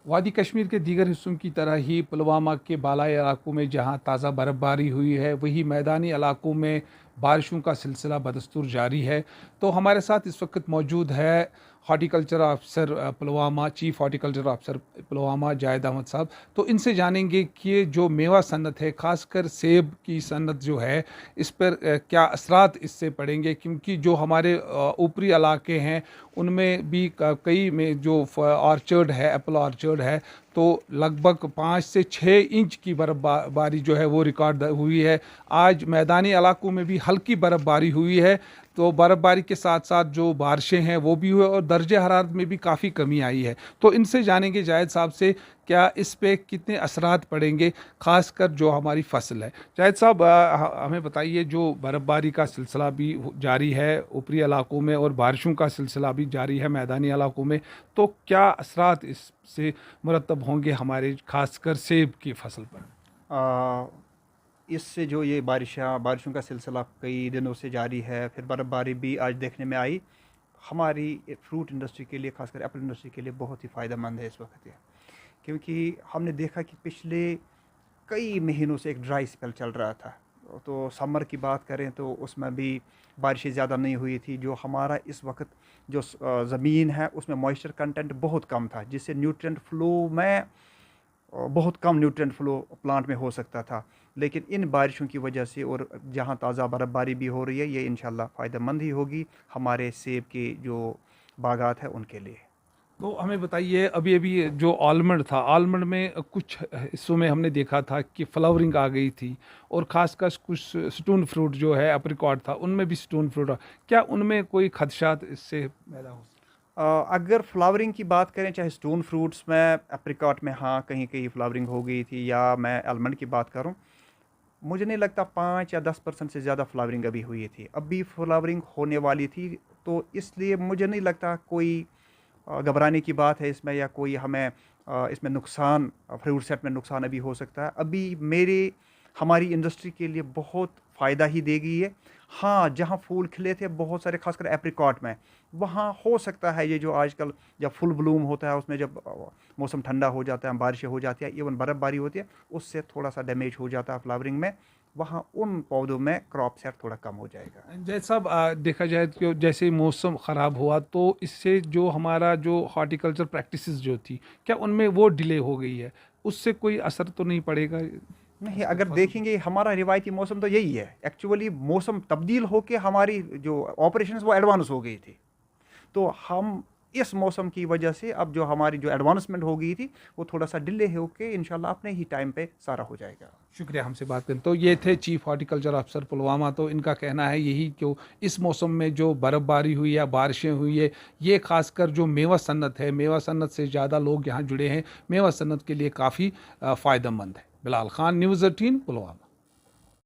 वादी कश्मीर के दीगर हिस्सों की तरह ही पुलवामा के बालाई इलाकों में जहां ताज़ा बर्फ़बारी हुई है, वही मैदानी इलाकों में बारिशों का सिलसिला बदस्तूर जारी है। तो हमारे साथ इस वक्त मौजूद है हॉर्टिकल्चर अफसर पुलवामा, चीफ हॉर्टिकल्चर अफसर पुलवामा जाहिद अहमद साहब। तो इनसे जानेंगे कि जो मेवा सन्नत है, ख़ासकर सेब की सन्नत जो है, इस पर क्या असरात इससे पड़ेंगे, क्योंकि जो हमारे ऊपरी इलाके हैं उनमें भी कई में जो ऑर्चर्ड है, एप्पल ऑर्चर्ड है, तो लगभग 5 से 6 इंच की बर्फ़बारी जो है वो रिकॉर्ड हुई है। आज मैदानी इलाकों में भी हल्की बर्फ़बारी हुई है। तो बर्फ़बारी के साथ साथ जो बारिशें हैं वो भी हुए और दर्जे हरारत में भी काफ़ी कमी आई है। तो इनसे जानेंगे जाहिद साहब से क्या इस पे कितने असरात पड़ेंगे, ख़ासकर जो हमारी फसल है। जाहिद साहब, हमें बताइए, जो बर्फ़बारी का सिलसिला भी जारी है ऊपरी इलाकों में और बारिशों का सिलसिला भी जारी है मैदानी इलाकों में, तो क्या असरात इससे मुरतब होंगे हमारे ख़ासकर सेब की फसल पर? आ, इससे जो ये बारिशों का सिलसिला कई दिनों से जारी है, फिर बर्फ़बारी भी आज देखने में आई। हमारी फ्रूट इंडस्ट्री के लिए, खासकर एप्पल इंडस्ट्री के लिए बहुत ही फ़ायदेमंद है इस वक्त ये, क्योंकि हमने देखा कि पिछले कई महीनों से एक ड्राई स्पेल चल रहा था। तो समर की बात करें तो उसमें भी बारिशें ज़्यादा नहीं हुई थी। जो हमारा इस वक्त जो ज़मीन है उसमें मॉइस्चर कंटेंट बहुत कम था, जिससे न्यूट्रिएंट फ्लो में बहुत कम न्यूट्रिएंट फ्लो प्लांट में हो सकता था। लेकिन इन बारिशों की वजह से और जहाँ ताज़ा बर्फ़बारी भी हो रही है, ये इंशाल्लाह फ़ायदेमंद ही होगी हमारे सेब के जो बागात हैं उनके लिए। तो हमें बताइए, अभी अभी जो आलमंड था, आलमंड में कुछ हिस्सों में हमने देखा था कि फ्लावरिंग आ गई थी, और ख़ासकर कुछ स्टोन फ्रूट जो है अप्रिकॉट था, उनमें भी स्टोन फ्रूट, क्या उनमें कोई खदशात इससे पैदा हो सकते? अगर फ्लावरिंग की बात करें, चाहे स्टोन फ्रूट्स में, एप्रिकॉट में, हाँ कहीं कहीं फ्लावरिंग हो गई थी, या मैं आलमंड की बात करूं, मुझे नहीं लगता 5 या 10% से ज़्यादा फ्लावरिंग अभी हुई थी। अभी फ्लावरिंग होने वाली थी, तो इसलिए मुझे नहीं लगता कोई घबराने की बात है इसमें, या कोई हमें इसमें नुकसान, फ्रूट सेट में नुकसान अभी हो सकता है। अभी हमारी इंडस्ट्री के लिए बहुत फ़ायदा ही देगी ये। हाँ, जहाँ फूल खिले थे बहुत सारे, खासकर एप्रिकॉट में, वहाँ हो सकता है ये जो आजकल जब फुल ब्लूम होता है, उसमें जब मौसम ठंडा हो जाता है, बारिशें हो जाती है, इवन बर्फ़बारी होती है, उससे थोड़ा सा डैमेज हो जाता है फ्लावरिंग में। वहाँ उन पौधों में क्रॉप सेट थोड़ा कम हो जाएगा। जैसा अब देखा जाए तो जैसे ही मौसम ख़राब हुआ, तो इससे जो हमारा जो हॉर्टिकल्चर प्रैक्टिसेस जो थी, क्या उनमें वो डिले हो गई है? उससे कोई असर तो नहीं पड़ेगा नहीं, खासकर अगर फसल? देखेंगे हमारा रिवायती मौसम तो यही है। एक्चुअली मौसम तब्दील होके हमारी जो ऑपरेशंस वो एडवांस हो गई थी। तो हम इस मौसम की वजह से अब जो हमारी जो एडवांसमेंट हो गई थी, वो थोड़ा सा डिले होके इंशाल्लाह अपने ही टाइम पे सारा हो जाएगा। शुक्रिया हमसे बात करें। तो ये थे चीफ हॉर्टिकल्चर अफसर पुलवामा। तो इनका कहना है यही कि इस मौसम में जो बर्फ़बारी हुई या बारिशें हुई है, ये खासकर जो मेवा सन्नत है, मेवा सन्नत से ज़्यादा लोग यहाँ जुड़े हैं, मेवा सन्नत के लिए काफ़ी फ़ायदेमंद है। बिलाल खान, न्यूज़ 18, पुलवामा।